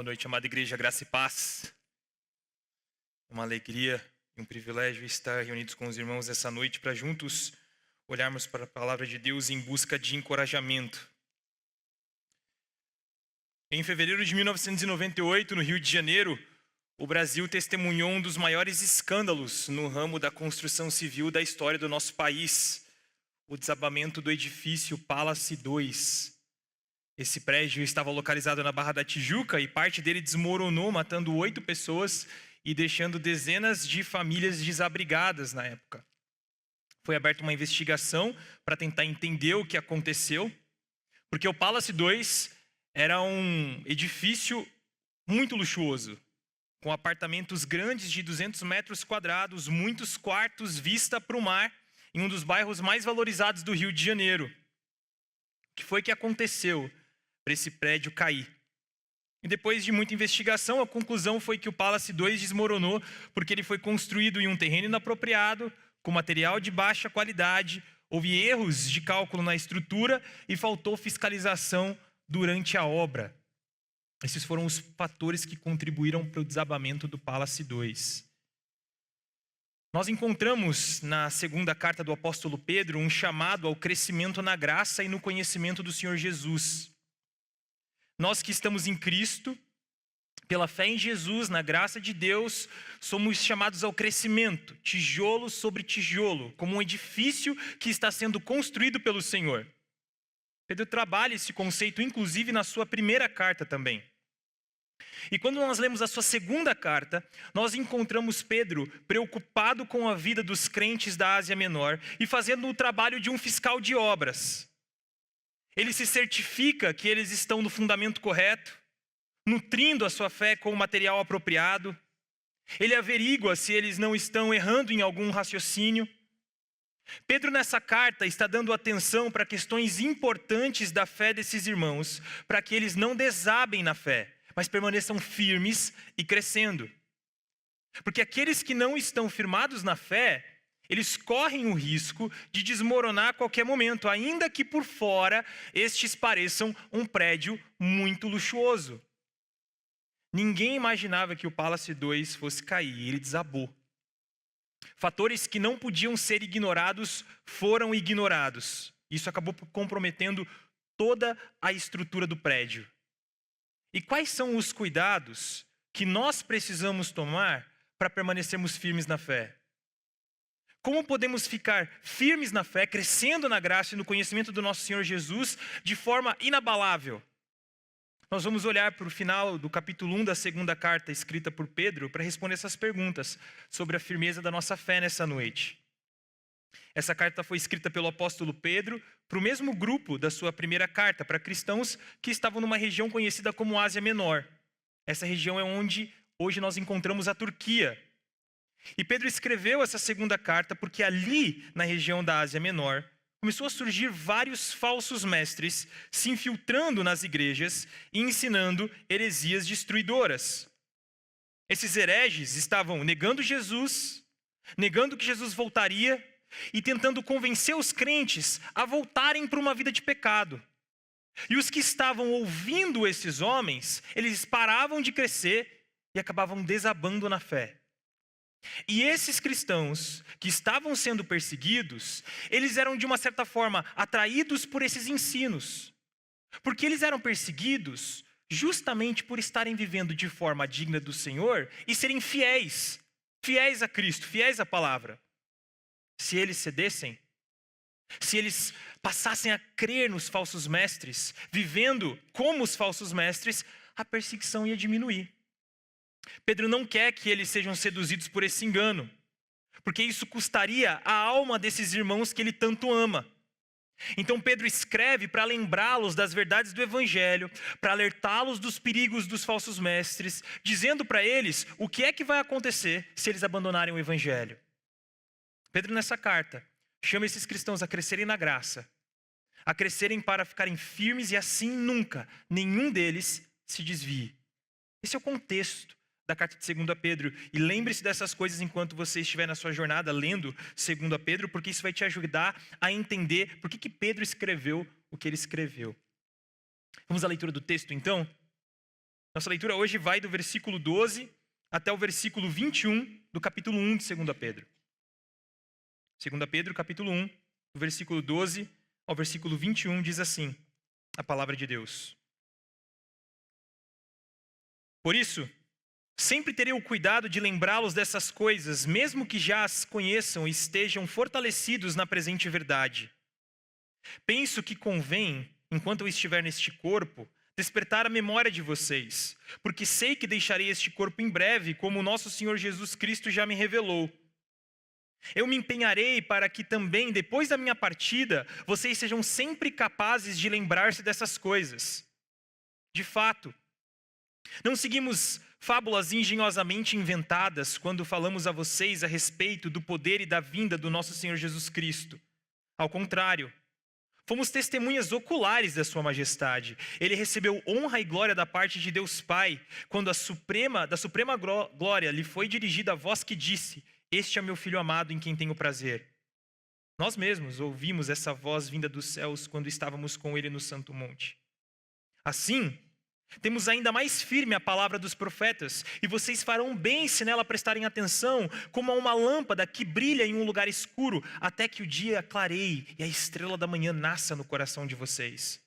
Boa noite, amada igreja, graça e paz. É uma alegria e um privilégio estar reunidos com os irmãos essa noite para juntos olharmos para a palavra de Deus em busca de encorajamento. Em fevereiro de 1998, no Rio de Janeiro, o Brasil testemunhou um dos maiores escândalos no ramo da construção civil da história do nosso país, o desabamento do edifício Palace 2. Esse prédio estava localizado na Barra da Tijuca e parte dele desmoronou, matando 8 pessoas e deixando dezenas de famílias desabrigadas na época. Foi aberta uma investigação para tentar entender o que aconteceu, porque o Palace 2 era um edifício muito luxuoso, com apartamentos grandes de 200 metros quadrados, muitos quartos, vista para o mar, em um dos bairros mais valorizados do Rio de Janeiro. O que foi que aconteceu para esse prédio cair? E depois de muita investigação, a conclusão foi que o Palace 2 desmoronou porque ele foi construído em um terreno inapropriado, com material de baixa qualidade, houve erros de cálculo na estrutura e faltou fiscalização durante a obra. Esses foram os fatores que contribuíram para o desabamento do Palace 2. Nós encontramos na segunda carta do apóstolo Pedro um chamado ao crescimento na graça e no conhecimento do Senhor Jesus. Nós que estamos em Cristo, pela fé em Jesus, na graça de Deus, somos chamados ao crescimento, tijolo sobre tijolo, como um edifício que está sendo construído pelo Senhor. Pedro trabalha esse conceito, inclusive, na sua primeira carta também. E quando nós lemos a sua segunda carta, nós encontramos Pedro preocupado com a vida dos crentes da Ásia Menor e fazendo o trabalho de um fiscal de obras. Ele se certifica que eles estão no fundamento correto, nutrindo a sua fé com o material apropriado. Ele averigua se eles não estão errando em algum raciocínio. Pedro, nessa carta, está dando atenção para questões importantes da fé desses irmãos, para que eles não desabem na fé, mas permaneçam firmes e crescendo. Porque aqueles que não estão firmados na fé, eles correm o risco de desmoronar a qualquer momento, ainda que por fora estes pareçam um prédio muito luxuoso. Ninguém imaginava que o Palace 2 fosse cair, e ele desabou. Fatores que não podiam ser ignorados foram ignorados. Isso acabou comprometendo toda a estrutura do prédio. E quais são os cuidados que nós precisamos tomar para permanecermos firmes na fé? Como podemos ficar firmes na fé, crescendo na graça e no conhecimento do nosso Senhor Jesus de forma inabalável? Nós vamos olhar para o final do capítulo 1 da segunda carta escrita por Pedro para responder essas perguntas sobre a firmeza da nossa fé nessa noite. Essa carta foi escrita pelo apóstolo Pedro para o mesmo grupo da sua primeira carta, para cristãos que estavam numa região conhecida como Ásia Menor. Essa região é onde hoje nós encontramos a Turquia. E Pedro escreveu essa segunda carta porque ali, na região da Ásia Menor, começou a surgir vários falsos mestres se infiltrando nas igrejas e ensinando heresias destruidoras. Esses hereges estavam negando Jesus, negando que Jesus voltaria e tentando convencer os crentes a voltarem para uma vida de pecado. E os que estavam ouvindo esses homens, eles paravam de crescer e acabavam desabando na fé. E esses cristãos que estavam sendo perseguidos, eles eram de uma certa forma atraídos por esses ensinos. Porque eles eram perseguidos justamente por estarem vivendo de forma digna do Senhor e serem fiéis a Cristo, fiéis à palavra. Se eles cedessem, se eles passassem a crer nos falsos mestres, vivendo como os falsos mestres, a perseguição ia diminuir. Pedro não quer que eles sejam seduzidos por esse engano, porque isso custaria a alma desses irmãos que ele tanto ama. Então Pedro escreve para lembrá-los das verdades do Evangelho, para alertá-los dos perigos dos falsos mestres, dizendo para eles o que é que vai acontecer se eles abandonarem o Evangelho. Pedro, nessa carta, chama esses cristãos a crescerem na graça, a crescerem para ficarem firmes e assim nunca nenhum deles se desvie. Esse é o contexto da carta de 2 Pedro. E lembre-se dessas coisas enquanto você estiver na sua jornada lendo 2 Pedro, porque isso vai te ajudar a entender por que Pedro escreveu o que ele escreveu. Vamos à leitura do texto então? Nossa leitura hoje vai do versículo 12 até o versículo 21 do capítulo 1 de 2 Pedro. 2 Pedro, capítulo 1, do versículo 12 ao versículo 21, diz assim a palavra de Deus. Por isso, sempre terei o cuidado de lembrá-los dessas coisas, mesmo que já as conheçam e estejam fortalecidos na presente verdade. Penso que convém, enquanto eu estiver neste corpo, despertar a memória de vocês, porque sei que deixarei este corpo em breve, como o nosso Senhor Jesus Cristo já me revelou. Eu me empenharei para que também, depois da minha partida, vocês sejam sempre capazes de lembrar-se dessas coisas. De fato, não seguimos fábulas engenhosamente inventadas quando falamos a vocês a respeito do poder e da vinda do nosso Senhor Jesus Cristo. Ao contrário, fomos testemunhas oculares da sua majestade. Ele recebeu honra e glória da parte de Deus Pai, quando da suprema glória lhe foi dirigida a voz que disse: este é meu filho amado em quem tenho prazer. Nós mesmos ouvimos essa voz vinda dos céus quando estávamos com ele no Santo Monte. Assim, temos ainda mais firme a palavra dos profetas, e vocês farão bem se nela prestarem atenção, como a uma lâmpada que brilha em um lugar escuro, até que o dia clareie e a estrela da manhã nasça no coração de vocês.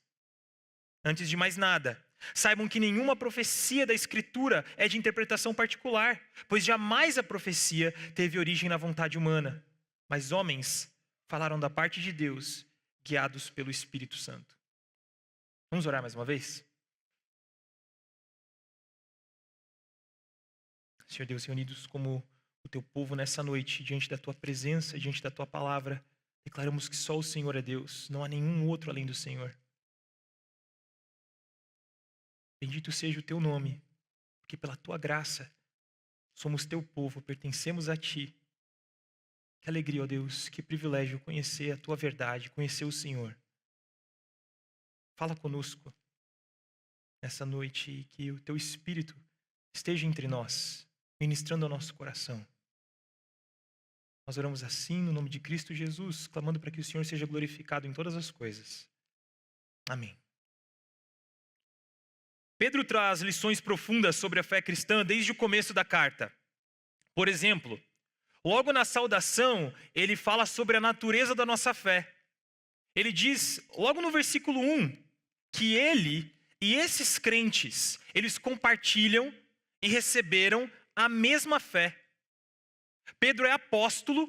Antes de mais nada, saibam que nenhuma profecia da Escritura é de interpretação particular, pois jamais a profecia teve origem na vontade humana, mas homens falaram da parte de Deus, guiados pelo Espírito Santo. Vamos orar mais uma vez? Senhor Deus, reunidos como o teu povo nessa noite, diante da tua presença, diante da tua palavra, declaramos que só o Senhor é Deus, não há nenhum outro além do Senhor. Bendito seja o teu nome, porque pela tua graça somos teu povo, pertencemos a ti. Que alegria, ó Deus, que privilégio conhecer a tua verdade, conhecer o Senhor. Fala conosco nessa noite e que o teu Espírito esteja entre nós, ministrando ao nosso coração. Nós oramos assim no nome de Cristo Jesus, clamando para que o Senhor seja glorificado em todas as coisas. Amém. Pedro traz lições profundas sobre a fé cristã desde o começo da carta. Por exemplo, logo na saudação, ele fala sobre a natureza da nossa fé. Ele diz, logo no versículo 1, que ele e esses crentes, eles compartilham e receberam a mesma fé. Pedro é apóstolo,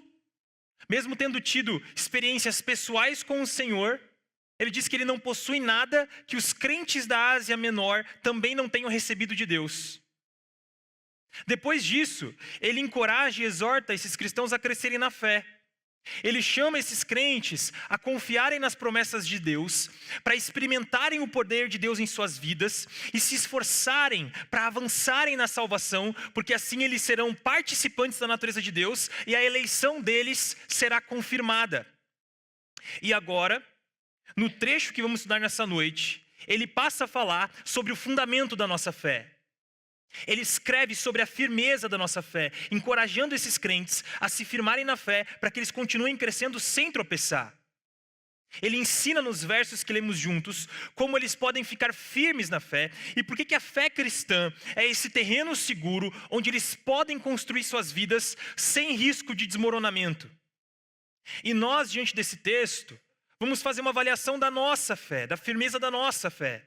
mesmo tendo tido experiências pessoais com o Senhor. Ele diz que ele não possui nada que os crentes da Ásia Menor também não tenham recebido de Deus. Depois disso, ele encoraja e exorta esses cristãos a crescerem na fé. Ele chama esses crentes a confiarem nas promessas de Deus, para experimentarem o poder de Deus em suas vidas e se esforçarem para avançarem na salvação, porque assim eles serão participantes da natureza de Deus e a eleição deles será confirmada. E agora, no trecho que vamos estudar nessa noite, ele passa a falar sobre o fundamento da nossa fé. Ele escreve sobre a firmeza da nossa fé, encorajando esses crentes a se firmarem na fé para que eles continuem crescendo sem tropeçar. Ele ensina nos versos que lemos juntos como eles podem ficar firmes na fé e por que a fé cristã é esse terreno seguro onde eles podem construir suas vidas sem risco de desmoronamento. E nós, diante desse texto, vamos fazer uma avaliação da nossa fé, da firmeza da nossa fé.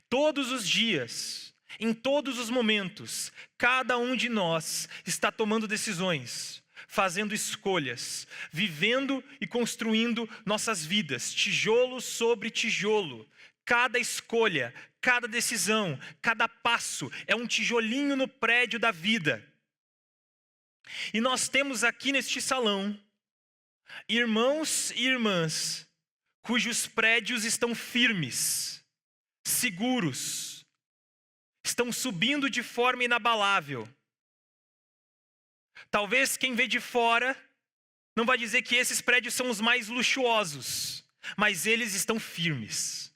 Todos os dias, em todos os momentos, cada um de nós está tomando decisões, fazendo escolhas, vivendo e construindo nossas vidas, tijolo sobre tijolo. Cada escolha, cada decisão, cada passo é um tijolinho no prédio da vida. E nós temos aqui neste salão irmãos e irmãs cujos prédios estão firmes, seguros, estão subindo de forma inabalável. Talvez quem vê de fora não vai dizer que esses prédios são os mais luxuosos, mas eles estão firmes.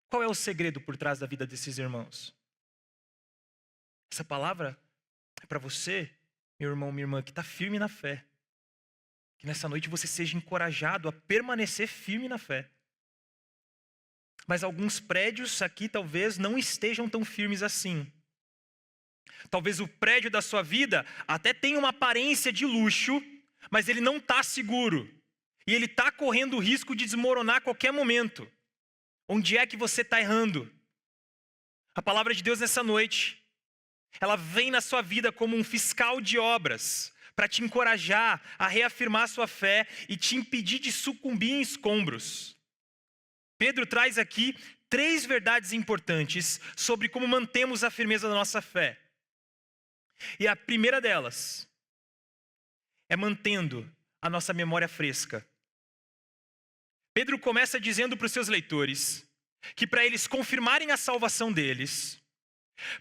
Qual é o segredo por trás da vida desses irmãos? Essa palavra é para você, meu irmão, minha irmã, que está firme na fé. Que nessa noite você seja encorajado a permanecer firme na fé. Mas alguns prédios aqui talvez não estejam tão firmes assim. Talvez o prédio da sua vida até tenha uma aparência de luxo, mas ele não está seguro. E ele está correndo o risco de desmoronar a qualquer momento. Onde é que você está errando? A palavra de Deus nessa noite, ela vem na sua vida como um fiscal de obras, para te encorajar a reafirmar a sua fé e te impedir de sucumbir em escombros. Pedro traz aqui 3 verdades importantes sobre como mantemos a firmeza da nossa fé. E a primeira delas é mantendo a nossa memória fresca. Pedro começa dizendo para os seus leitores que para eles confirmarem a salvação deles,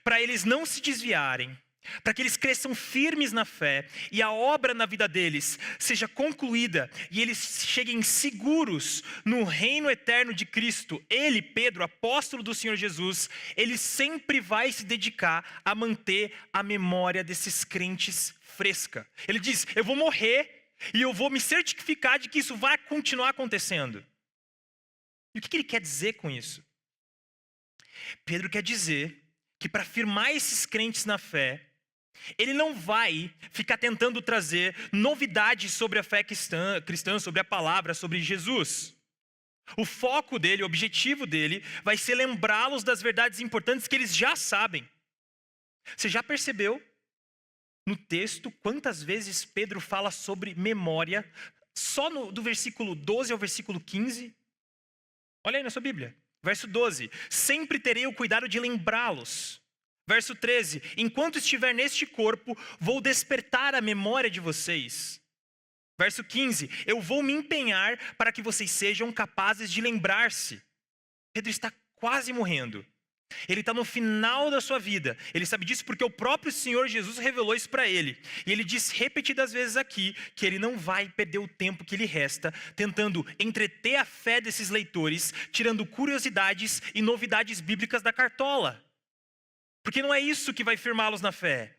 para eles não se desviarem, para que eles cresçam firmes na fé e a obra na vida deles seja concluída e eles cheguem seguros no reino eterno de Cristo. Ele, Pedro, apóstolo do Senhor Jesus, ele sempre vai se dedicar a manter a memória desses crentes fresca. Ele diz: eu vou morrer e eu vou me certificar de que isso vai continuar acontecendo. E o que ele quer dizer com isso? Pedro quer dizer que para firmar esses crentes na fé, ele não vai ficar tentando trazer novidades sobre a fé cristã, sobre a palavra, sobre Jesus. O foco dele, o objetivo dele, vai ser lembrá-los das verdades importantes que eles já sabem. Você já percebeu no texto quantas vezes Pedro fala sobre memória? Só do versículo 12 ao versículo 15. Olha aí na sua Bíblia. Verso 12. Sempre terei o cuidado de lembrá-los. Verso 13, enquanto estiver neste corpo, vou despertar a memória de vocês. Verso 15, eu vou me empenhar para que vocês sejam capazes de lembrar-se. Pedro está quase morrendo. Ele está no final da sua vida. Ele sabe disso porque o próprio Senhor Jesus revelou isso para ele. E ele diz repetidas vezes aqui que ele não vai perder o tempo que lhe resta tentando entreter a fé desses leitores, tirando curiosidades e novidades bíblicas da cartola. Porque não é isso que vai firmá-los na fé.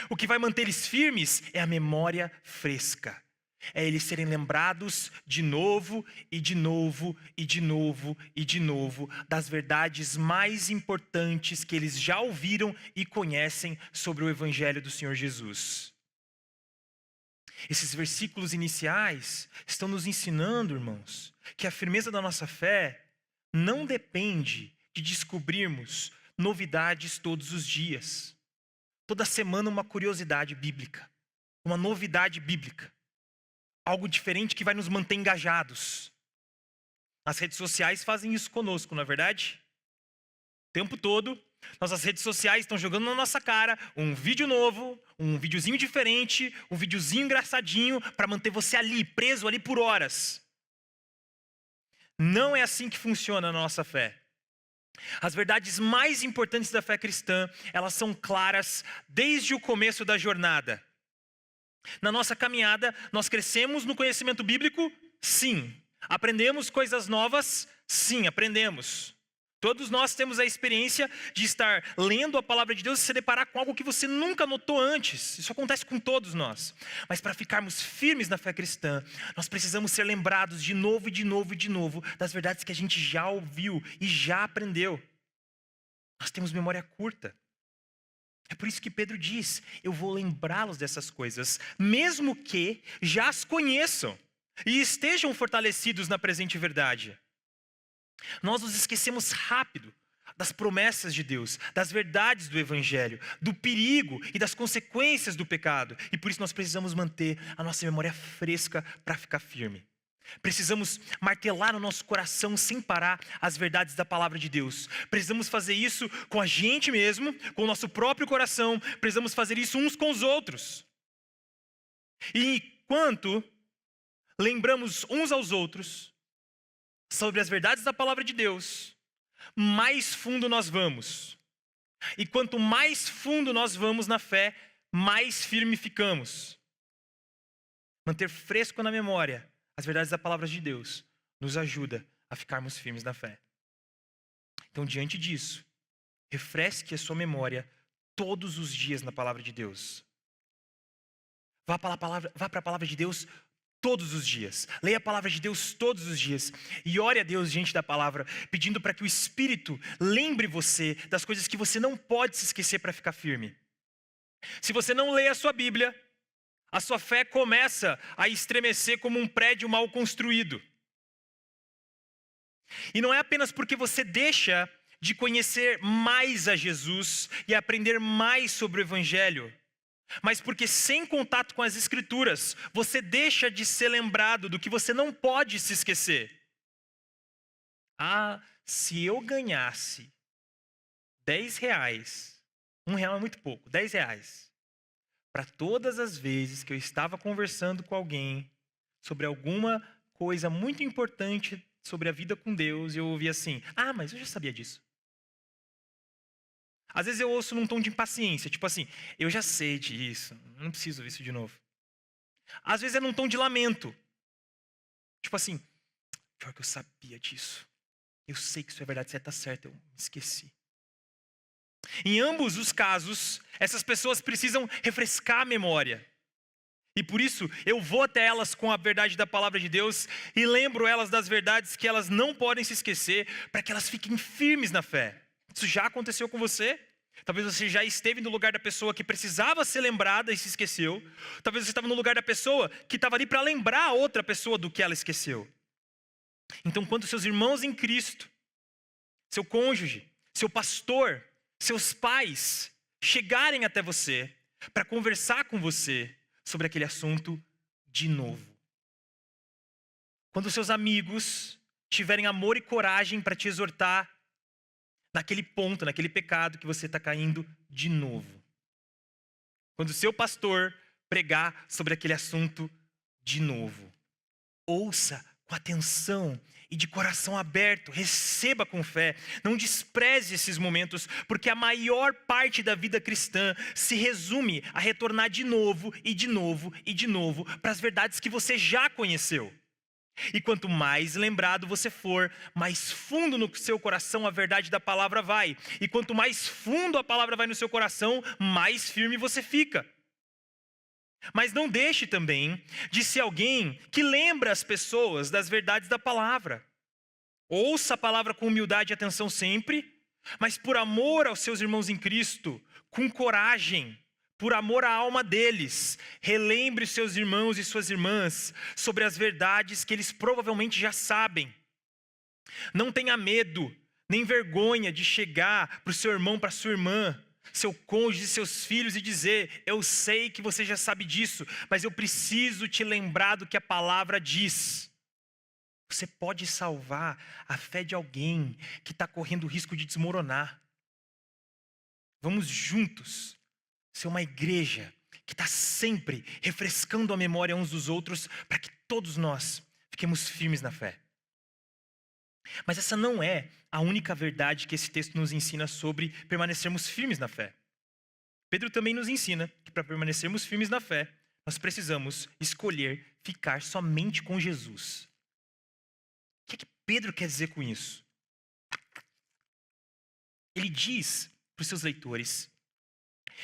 O que vai manter eles firmes é a memória fresca. É eles serem lembrados de novo e de novo e de novo e de novo das verdades mais importantes que eles já ouviram e conhecem sobre o Evangelho do Senhor Jesus. Esses versículos iniciais estão nos ensinando, irmãos, que a firmeza da nossa fé não depende de descobrirmos novidades todos os dias. Toda semana uma curiosidade bíblica, uma novidade bíblica. Algo diferente que vai nos manter engajados. As redes sociais fazem isso conosco, não é verdade? O tempo todo, nossas redes sociais estão jogando na nossa cara um vídeo novo, um videozinho diferente, um videozinho engraçadinho para manter você ali, preso ali por horas. Não é assim que funciona a nossa fé. As verdades mais importantes da fé cristã, elas são claras desde o começo da jornada. Na nossa caminhada, nós crescemos no conhecimento bíblico? Sim. Aprendemos coisas novas? Sim, aprendemos. Todos nós temos a experiência de estar lendo a palavra de Deus e se deparar com algo que você nunca notou antes. Isso acontece com todos nós. Mas para ficarmos firmes na fé cristã, nós precisamos ser lembrados de novo e de novo e de novo das verdades que a gente já ouviu e já aprendeu. Nós temos memória curta. É por isso que Pedro diz, eu vou lembrá-los dessas coisas, mesmo que já as conheçam e estejam fortalecidos na presente verdade. Nós nos esquecemos rápido das promessas de Deus, das verdades do Evangelho, do perigo e das consequências do pecado. E por isso nós precisamos manter a nossa memória fresca para ficar firme. Precisamos martelar no nosso coração sem parar as verdades da palavra de Deus. Precisamos fazer isso com a gente mesmo, com o nosso próprio coração. Precisamos fazer isso uns com os outros. E enquanto lembramos uns aos outros sobre as verdades da palavra de Deus, mais fundo nós vamos. E quanto mais fundo nós vamos na fé, mais firme ficamos. Manter fresco na memória as verdades da palavra de Deus nos ajuda a ficarmos firmes na fé. Então, diante disso, refresque a sua memória todos os dias na palavra de Deus. Vá para a palavra de Deus todos os dias. Leia a palavra de Deus todos os dias. E ore a Deus diante da palavra, pedindo para que o Espírito lembre você das coisas que você não pode se esquecer para ficar firme. Se você não lê a sua Bíblia, a sua fé começa a estremecer como um prédio mal construído. E não é apenas porque você deixa de conhecer mais a Jesus e aprender mais sobre o Evangelho, mas porque sem contato com as Escrituras, você deixa de ser lembrado do que você não pode se esquecer. Ah, se eu ganhasse R$10, R$1 é muito pouco, R$10, para todas as vezes que eu estava conversando com alguém sobre alguma coisa muito importante sobre a vida com Deus, e eu ouvi assim, mas eu já sabia disso. Às vezes eu ouço num tom de impaciência, tipo assim, eu já sei disso, não preciso ouvir isso de novo. Às vezes é num tom de lamento. Tipo assim, pior que eu sabia disso. Eu sei que isso é verdade, você está certo, eu me esqueci. Em ambos os casos, essas pessoas precisam refrescar a memória. E por isso, eu vou até elas com a verdade da palavra de Deus e lembro elas das verdades que elas não podem se esquecer, para que elas fiquem firmes na fé. Isso já aconteceu com você? Talvez você já esteve no lugar da pessoa que precisava ser lembrada e se esqueceu. Talvez você estava no lugar da pessoa que estava ali para lembrar a outra pessoa do que ela esqueceu. Então, quando seus irmãos em Cristo, seu cônjuge, seu pastor, seus pais chegarem até você para conversar com você sobre aquele assunto de novo. Quando seus amigos tiverem amor e coragem para te exortar naquele ponto, naquele pecado que você está caindo de novo. Quando o seu pastor pregar sobre aquele assunto de novo. Ouça com atenção e de coração aberto, receba com fé. Não despreze esses momentos, porque a maior parte da vida cristã se resume a retornar de novo e de novo e de novo para as verdades que você já conheceu. E quanto mais lembrado você for, mais fundo no seu coração a verdade da palavra vai. E quanto mais fundo a palavra vai no seu coração, mais firme você fica. Mas não deixe também de ser alguém que lembra as pessoas das verdades da palavra. Ouça a palavra com humildade e atenção sempre, mas por amor aos seus irmãos em Cristo, com coragem, por amor à alma deles, relembre seus irmãos e suas irmãs sobre as verdades que eles provavelmente já sabem. Não tenha medo, nem vergonha de chegar para o seu irmão, para a sua irmã, seu cônjuge, seus filhos e dizer, eu sei que você já sabe disso, mas eu preciso te lembrar do que a palavra diz. Você pode salvar a fé de alguém que está correndo o risco de desmoronar. Vamos juntos ser uma igreja que está sempre refrescando a memória uns dos outros para que todos nós fiquemos firmes na fé. Mas essa não é a única verdade que esse texto nos ensina sobre permanecermos firmes na fé. Pedro também nos ensina que para permanecermos firmes na fé, nós precisamos escolher ficar somente com Jesus. O que é que Pedro quer dizer com isso? Ele diz para os seus leitores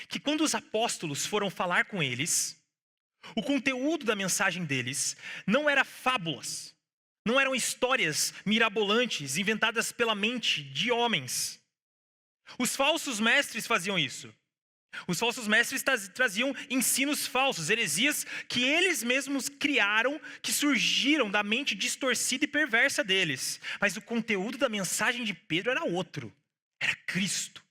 que quando os apóstolos foram falar com eles, o conteúdo da mensagem deles não era fábulas, não eram histórias mirabolantes inventadas pela mente de homens. Os falsos mestres faziam isso. Os falsos mestres traziam ensinos falsos, heresias que eles mesmos criaram, que surgiram da mente distorcida e perversa deles. Mas o conteúdo da mensagem de Pedro era outro, era Cristo.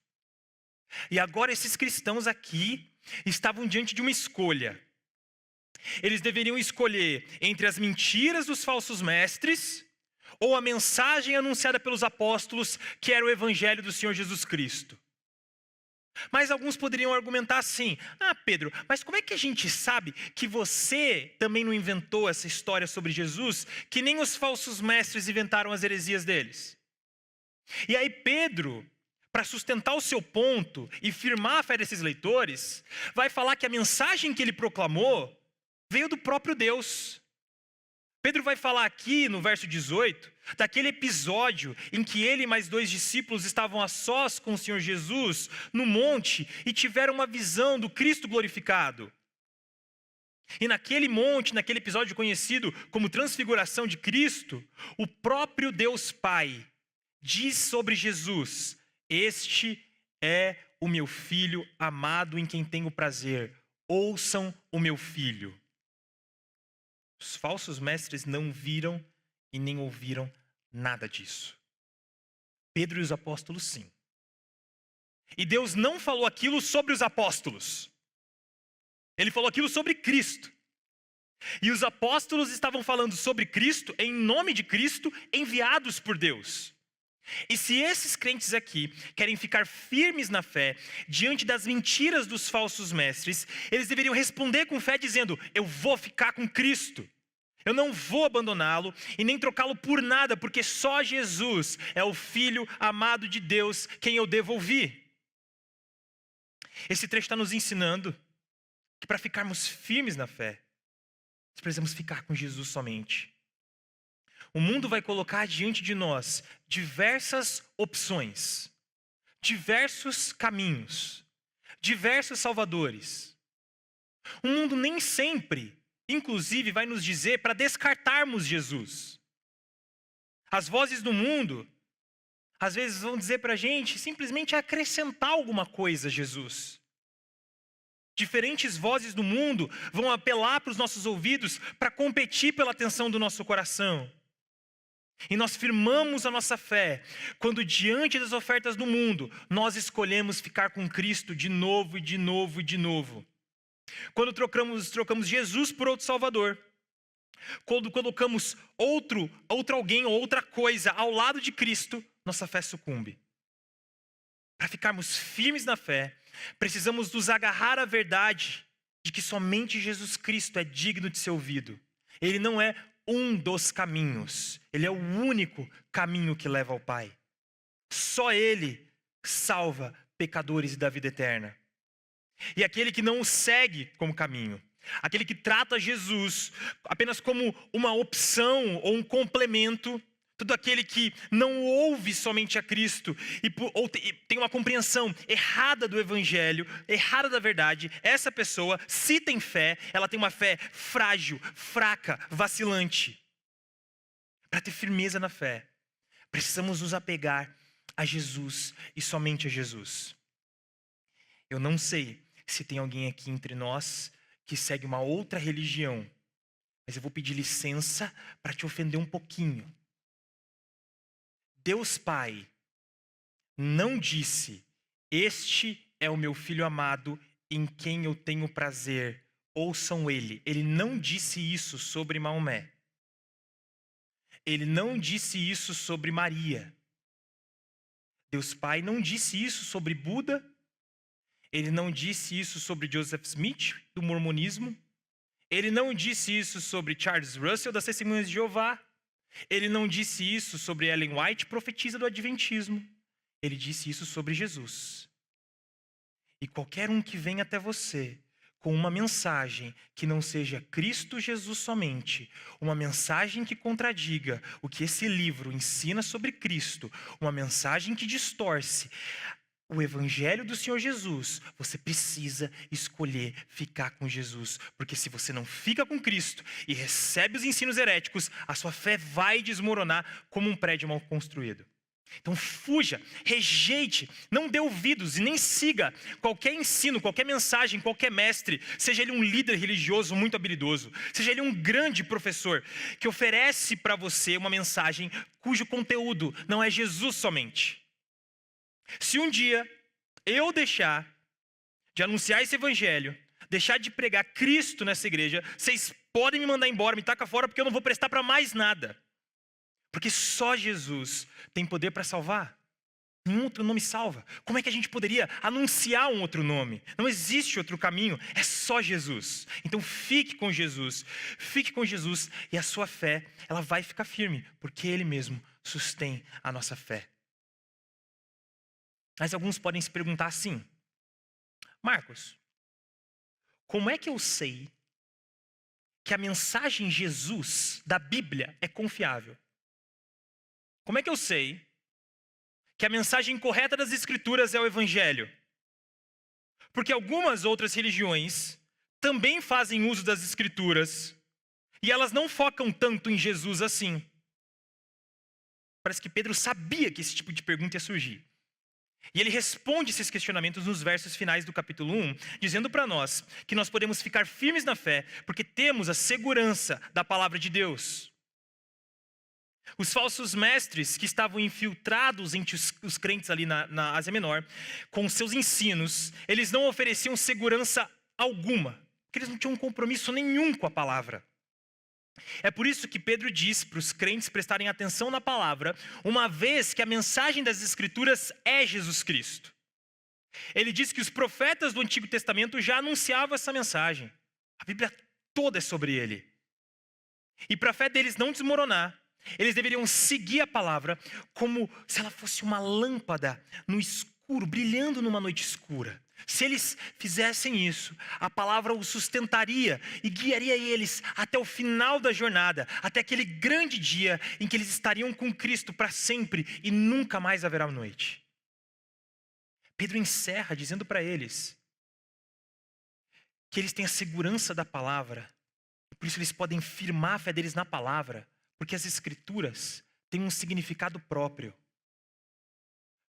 E agora esses cristãos aqui estavam diante de uma escolha. Eles deveriam escolher entre as mentiras dos falsos mestres ou a mensagem anunciada pelos apóstolos, que era o evangelho do Senhor Jesus Cristo. Mas alguns poderiam argumentar assim, Pedro, mas como é que a gente sabe que você também não inventou essa história sobre Jesus, que nem os falsos mestres inventaram as heresias deles? E aí Pedro, para sustentar o seu ponto e firmar a fé desses leitores, vai falar que a mensagem que ele proclamou veio do próprio Deus. Pedro vai falar aqui no verso 18, daquele episódio em que ele e mais 2 discípulos estavam a sós com o Senhor Jesus no monte e tiveram uma visão do Cristo glorificado. E naquele monte, naquele episódio conhecido como Transfiguração de Cristo, o próprio Deus Pai diz sobre Jesus: este é o meu filho amado em quem tenho prazer, ouçam o meu filho. Os falsos mestres não viram e nem ouviram nada disso. Pedro e os apóstolos sim. E Deus não falou aquilo sobre os apóstolos. Ele falou aquilo sobre Cristo. E os apóstolos estavam falando sobre Cristo, em nome de Cristo, enviados por Deus. E se esses crentes aqui querem ficar firmes na fé, diante das mentiras dos falsos mestres, eles deveriam responder com fé dizendo: eu vou ficar com Cristo. Eu não vou abandoná-lo e nem trocá-lo por nada, porque só Jesus é o Filho amado de Deus, quem eu devo ouvir. Esse trecho está nos ensinando que para ficarmos firmes na fé, nós precisamos ficar com Jesus somente. O mundo vai colocar diante de nós diversas opções, diversos caminhos, diversos salvadores. O mundo nem sempre, inclusive, vai nos dizer para descartarmos Jesus. As vozes do mundo, às vezes, vão dizer para a gente simplesmente acrescentar alguma coisa a Jesus. Diferentes vozes do mundo vão apelar para os nossos ouvidos para competir pela atenção do nosso coração. E nós firmamos a nossa fé quando, diante das ofertas do mundo, nós escolhemos ficar com Cristo de novo e de novo e de novo. Quando trocamos Jesus por outro Salvador. Quando colocamos outro alguém ou outra coisa ao lado de Cristo, nossa fé sucumbe. Para ficarmos firmes na fé, precisamos nos agarrar à verdade de que somente Jesus Cristo é digno de ser ouvido. Ele não é um dos caminhos, ele é o único caminho que leva ao Pai. Só ele salva pecadores e dá vida eterna. E aquele que não o segue como caminho, aquele que trata Jesus apenas como uma opção ou um complemento, todo aquele que não ouve somente a Cristo ou tem uma compreensão errada do Evangelho, errada da verdade, essa pessoa, se tem fé, ela tem uma fé frágil, fraca, vacilante. Para ter firmeza na fé, precisamos nos apegar a Jesus e somente a Jesus. Eu não sei se tem alguém aqui entre nós que segue uma outra religião, mas eu vou pedir licença para te ofender um pouquinho. Deus Pai não disse: este é o meu filho amado em quem eu tenho prazer, ouçam ele. Ele não disse isso sobre Maomé. Ele não disse isso sobre Maria. Deus Pai não disse isso sobre Buda. Ele não disse isso sobre Joseph Smith, do mormonismo. Ele não disse isso sobre Charles Russell, das Testemunhas de Jeová. Ele não disse isso sobre Ellen White, profetisa do Adventismo. Ele disse isso sobre Jesus. E qualquer um que venha até você com uma mensagem que não seja Cristo Jesus somente, uma mensagem que contradiga o que esse livro ensina sobre Cristo, uma mensagem que distorce o Evangelho do Senhor Jesus, você precisa escolher ficar com Jesus. Porque se você não fica com Cristo e recebe os ensinos heréticos, a sua fé vai desmoronar como um prédio mal construído. Então fuja, rejeite, não dê ouvidos e nem siga qualquer ensino, qualquer mensagem, qualquer mestre, seja ele um líder religioso muito habilidoso, seja ele um grande professor, que oferece para você uma mensagem cujo conteúdo não é Jesus somente. Se um dia eu deixar de anunciar esse evangelho, deixar de pregar Cristo nessa igreja, vocês podem me mandar embora, me tacar fora, porque eu não vou prestar para mais nada. Porque só Jesus tem poder para salvar. Nenhum outro nome salva. Como é que a gente poderia anunciar um outro nome? Não existe outro caminho, é só Jesus. Então fique com Jesus e a sua fé, ela vai ficar firme, porque Ele mesmo sustém a nossa fé. Mas alguns podem se perguntar assim: Marcos, como é que eu sei que a mensagem Jesus da Bíblia é confiável? Como é que eu sei que a mensagem correta das Escrituras é o Evangelho? Porque algumas outras religiões também fazem uso das Escrituras, e elas não focam tanto em Jesus assim. Parece que Pedro sabia que esse tipo de pergunta ia surgir. E ele responde esses questionamentos nos versos finais do capítulo 1, dizendo para nós que nós podemos ficar firmes na fé, porque temos a segurança da palavra de Deus. Os falsos mestres que estavam infiltrados entre os crentes ali na Ásia Menor, com seus ensinos, eles não ofereciam segurança alguma, porque eles não tinham compromisso nenhum com a palavra. É por isso que Pedro diz para os crentes prestarem atenção na palavra, uma vez que a mensagem das Escrituras é Jesus Cristo. Ele diz que os profetas do Antigo Testamento já anunciavam essa mensagem. A Bíblia toda é sobre ele. E para a fé deles não desmoronar, eles deveriam seguir a palavra como se ela fosse uma lâmpada no escuro, brilhando numa noite escura. Se eles fizessem isso, a palavra os sustentaria e guiaria eles até o final da jornada, até aquele grande dia em que eles estariam com Cristo para sempre e nunca mais haverá noite. Pedro encerra dizendo para eles que eles têm a segurança da palavra, por isso eles podem firmar a fé deles na palavra, porque as Escrituras têm um significado próprio.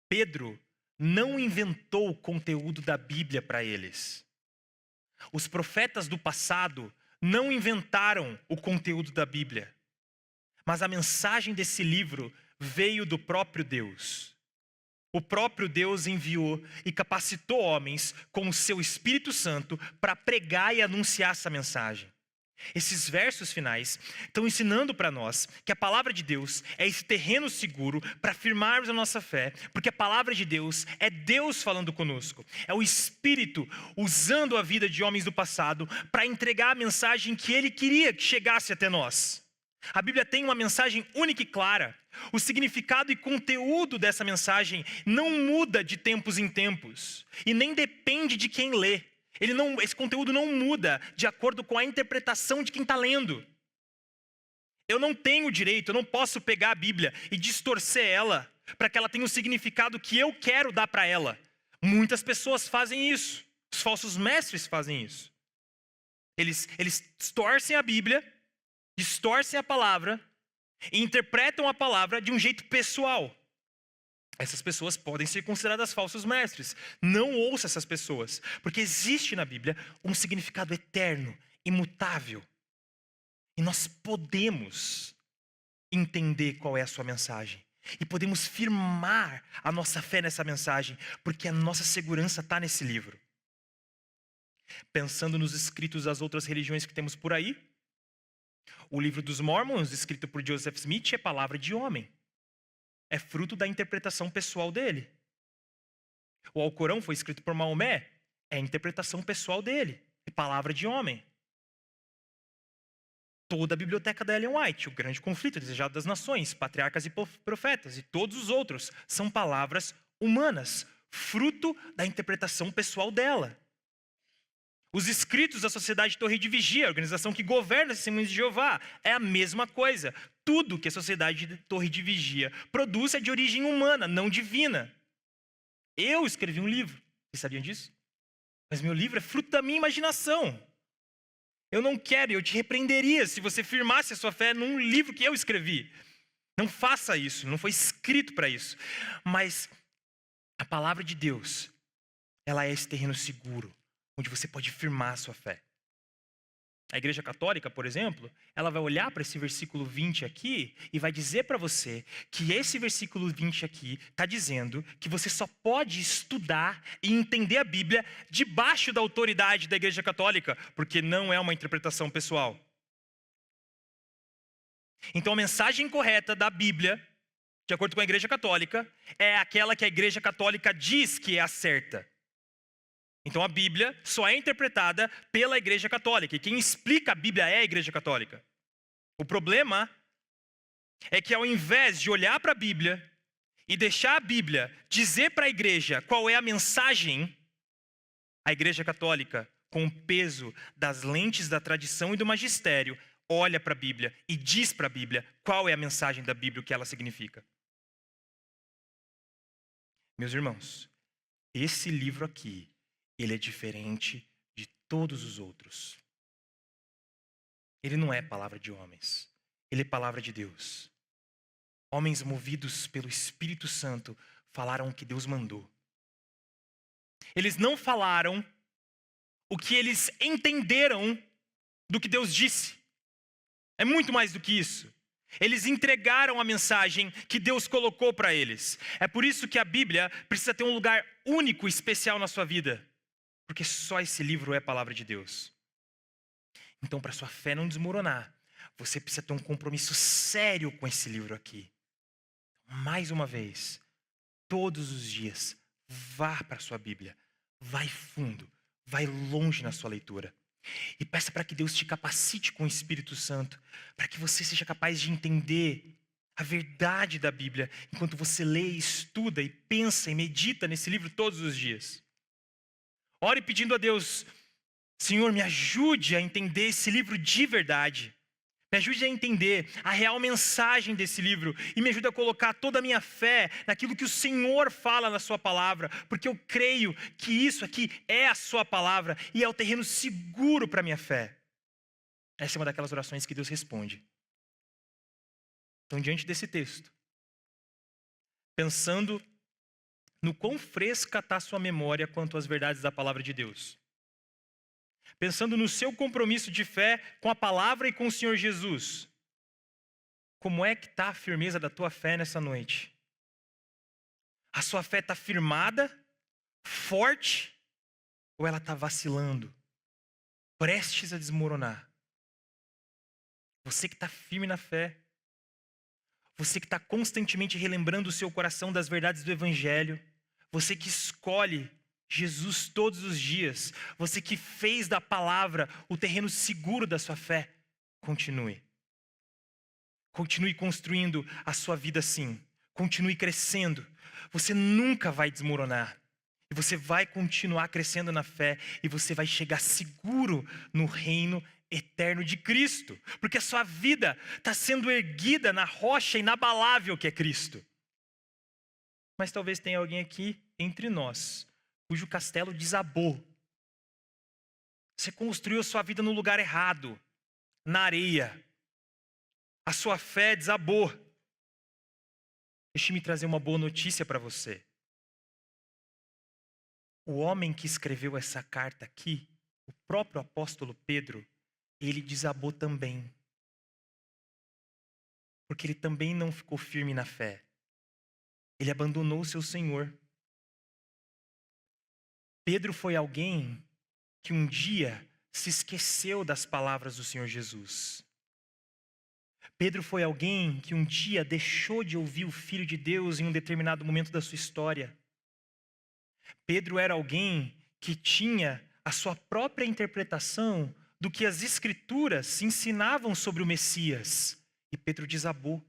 Pedro não inventou o conteúdo da Bíblia para eles. Os profetas do passado não inventaram o conteúdo da Bíblia. Mas a mensagem desse livro veio do próprio Deus. O próprio Deus enviou e capacitou homens com o seu Espírito Santo para pregar e anunciar essa mensagem. Esses versos finais estão ensinando para nós que a palavra de Deus é esse terreno seguro para afirmarmos a nossa fé, porque a palavra de Deus é Deus falando conosco, é o Espírito usando a vida de homens do passado para entregar a mensagem que Ele queria que chegasse até nós. A Bíblia tem uma mensagem única e clara. O significado e conteúdo dessa mensagem não muda de tempos em tempos e nem depende de quem lê. Esse conteúdo não muda de acordo com a interpretação de quem está lendo. Eu não tenho direito, eu não posso pegar a Bíblia e distorcer ela para que ela tenha o significado que eu quero dar para ela. Muitas pessoas fazem isso. Os falsos mestres fazem isso. Eles distorcem a Bíblia, distorcem a palavra e interpretam a palavra de um jeito pessoal. Essas pessoas podem ser consideradas falsos mestres. Não ouça essas pessoas, porque existe na Bíblia um significado eterno, imutável. E nós podemos entender qual é a sua mensagem. E podemos firmar a nossa fé nessa mensagem, porque a nossa segurança está nesse livro. Pensando nos escritos das outras religiões que temos por aí, o livro dos Mormons, escrito por Joseph Smith, é palavra de homem. É fruto da interpretação pessoal dele. O Alcorão foi escrito por Maomé, é a interpretação pessoal dele, é palavra de homem. Toda a biblioteca da Ellen White, O Grande Conflito, Desejado das Nações, Patriarcas e Profetas e todos os outros são palavras humanas, fruto da interpretação pessoal dela. Os escritos da Sociedade Torre de Vigia, a organização que governa as Testemunhas de Jeová, é a mesma coisa. Tudo que a Sociedade Torre de Vigia produz é de origem humana, não divina. Eu escrevi um livro, vocês sabiam disso? Mas meu livro é fruto da minha imaginação. Eu não quero, eu te repreenderia se você firmasse a sua fé num livro que eu escrevi. Não faça isso, não foi escrito para isso. Mas a palavra de Deus, ela é esse terreno seguro, onde você pode firmar a sua fé. A Igreja Católica, por exemplo, ela vai olhar para esse versículo 20 aqui e vai dizer para você que esse versículo 20 aqui está dizendo que você só pode estudar e entender a Bíblia debaixo da autoridade da Igreja Católica, porque não é uma interpretação pessoal. Então a mensagem correta da Bíblia, de acordo com a Igreja Católica, é aquela que a Igreja Católica diz que é a certa. Então a Bíblia só é interpretada pela Igreja Católica. E quem explica a Bíblia é a Igreja Católica. O problema é que ao invés de olhar para a Bíblia e deixar a Bíblia dizer para a igreja qual é a mensagem, a Igreja Católica, com o peso das lentes da tradição e do magistério, olha para a Bíblia e diz para a Bíblia qual é a mensagem da Bíblia, o que ela significa. Meus irmãos, esse livro aqui, ele é diferente de todos os outros. Ele não é palavra de homens, ele é palavra de Deus. Homens movidos pelo Espírito Santo falaram o que Deus mandou. Eles não falaram o que eles entenderam do que Deus disse. É muito mais do que isso. Eles entregaram a mensagem que Deus colocou para eles. É por isso que a Bíblia precisa ter um lugar único e especial na sua vida. Porque só esse livro é a palavra de Deus. Então, para sua fé não desmoronar, você precisa ter um compromisso sério com esse livro aqui. Mais uma vez, todos os dias, vá para a sua Bíblia. Vai fundo, vai longe na sua leitura. E peça para que Deus te capacite com o Espírito Santo, para que você seja capaz de entender a verdade da Bíblia, enquanto você lê, estuda e pensa e medita nesse livro todos os dias. Ore pedindo a Deus: Senhor, me ajude a entender esse livro de verdade. Me ajude a entender a real mensagem desse livro e me ajude a colocar toda a minha fé naquilo que o Senhor fala na sua palavra, porque eu creio que isso aqui é a sua palavra e é o terreno seguro para a minha fé. Essa é uma daquelas orações que Deus responde. Então, diante desse texto, pensando no quão fresca está a sua memória quanto às verdades da palavra de Deus, pensando no seu compromisso de fé com a palavra e com o Senhor Jesus, como é que está a firmeza da tua fé nessa noite? A sua fé está firmada, forte, ou ela está vacilando, prestes a desmoronar? Você que está firme na fé, você que está constantemente relembrando o seu coração das verdades do Evangelho, você que escolhe Jesus todos os dias, você que fez da palavra o terreno seguro da sua fé, continue. Continue construindo a sua vida assim. Continue crescendo. Você nunca vai desmoronar. E você vai continuar crescendo na fé e você vai chegar seguro no reino eterno de Cristo. Porque a sua vida está sendo erguida na rocha inabalável que é Cristo. Mas talvez tenha alguém aqui entre nós cujo castelo desabou. Você construiu a sua vida no lugar errado, na areia. A sua fé desabou. Deixe-me trazer uma boa notícia para você. O homem que escreveu essa carta aqui, o próprio apóstolo Pedro, ele desabou também. Porque ele também não ficou firme na fé. Ele abandonou o seu Senhor. Pedro foi alguém que um dia se esqueceu das palavras do Senhor Jesus. Pedro foi alguém que um dia deixou de ouvir o Filho de Deus em um determinado momento da sua história. Pedro era alguém que tinha a sua própria interpretação do que as Escrituras ensinavam sobre o Messias. E Pedro desabou.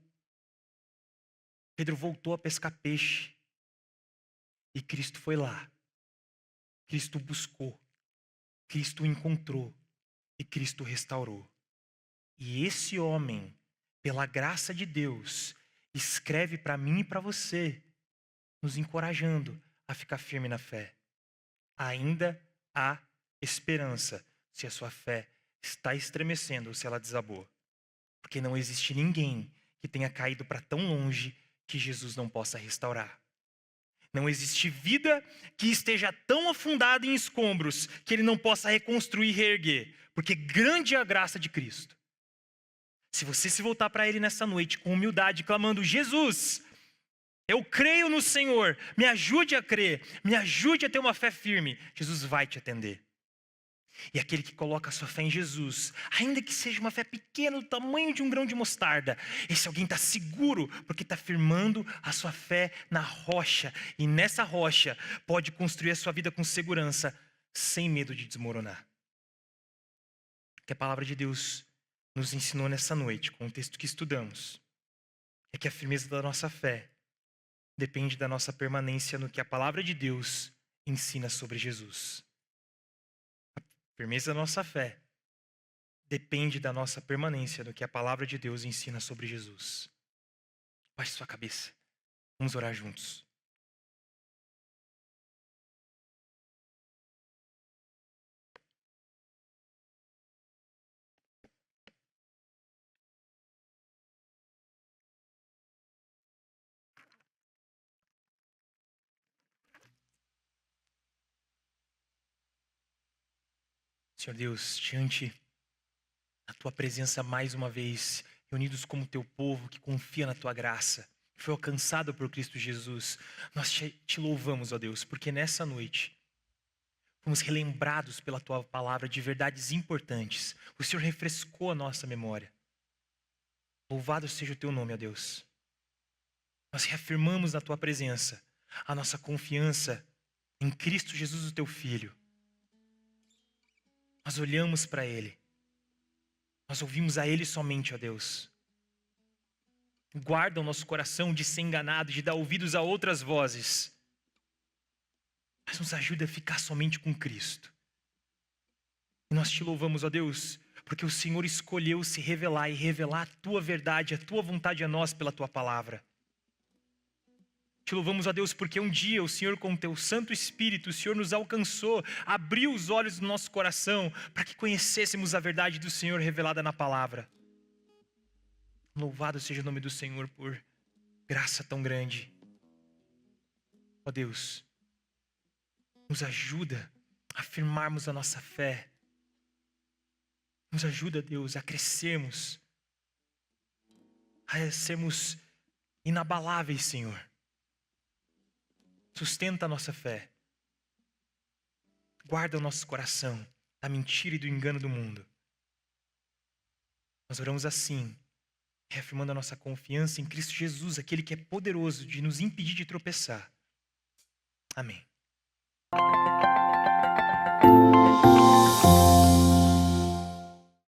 Pedro voltou a pescar peixe. E Cristo foi lá. Cristo buscou. Cristo encontrou. E Cristo restaurou. E esse homem, pela graça de Deus, escreve para mim e para você, nos encorajando a ficar firme na fé. Ainda há esperança se a sua fé está estremecendo ou se ela desabou. Porque não existe ninguém que tenha caído para tão longe que Jesus não possa restaurar. Não existe vida que esteja tão afundada em escombros que ele não possa reconstruir e reerguer. Porque grande é a graça de Cristo. Se você se voltar para ele nessa noite com humildade, clamando: Jesus, eu creio no Senhor, me ajude a crer, me ajude a ter uma fé firme, Jesus vai te atender. E aquele que coloca a sua fé em Jesus, ainda que seja uma fé pequena, do tamanho de um grão de mostarda, esse alguém está seguro, porque está firmando a sua fé na rocha. E nessa rocha pode construir a sua vida com segurança, sem medo de desmoronar. O que a palavra de Deus nos ensinou nessa noite, com o texto que estudamos, é que a firmeza da nossa fé depende da nossa permanência no que a palavra de Deus ensina sobre Jesus. A firmeza da nossa fé depende da nossa permanência no que a palavra de Deus ensina sobre Jesus. Baixe sua cabeça. Vamos orar juntos. Senhor Deus, diante da tua presença mais uma vez, reunidos como teu povo que confia na tua graça, que foi alcançado por Cristo Jesus, nós te louvamos, ó Deus, porque nessa noite fomos relembrados pela tua palavra de verdades importantes. O Senhor refrescou a nossa memória. Louvado seja o teu nome, ó Deus. Nós reafirmamos na tua presença a nossa confiança em Cristo Jesus, o teu Filho. Nós olhamos para Ele. Nós ouvimos a Ele somente, ó Deus. Guarda o nosso coração de ser enganado, de dar ouvidos a outras vozes. Mas nos ajuda a ficar somente com Cristo. E nós te louvamos, ó Deus, porque o Senhor escolheu se revelar e revelar a tua verdade, a tua vontade a nós pela tua palavra. Te louvamos, ó Deus, porque um dia o Senhor, com o teu Santo Espírito, o Senhor nos alcançou, abriu os olhos do nosso coração para que conhecêssemos a verdade do Senhor revelada na palavra. Louvado seja o nome do Senhor por graça tão grande. Ó Deus, nos ajuda a afirmarmos a nossa fé. Nos ajuda, Deus, a crescermos, a sermos inabaláveis, Senhor. Sustenta a nossa fé. Guarda o nosso coração da mentira e do engano do mundo. Nós oramos assim, reafirmando a nossa confiança em Cristo Jesus, aquele que é poderoso de nos impedir de tropeçar. Amém.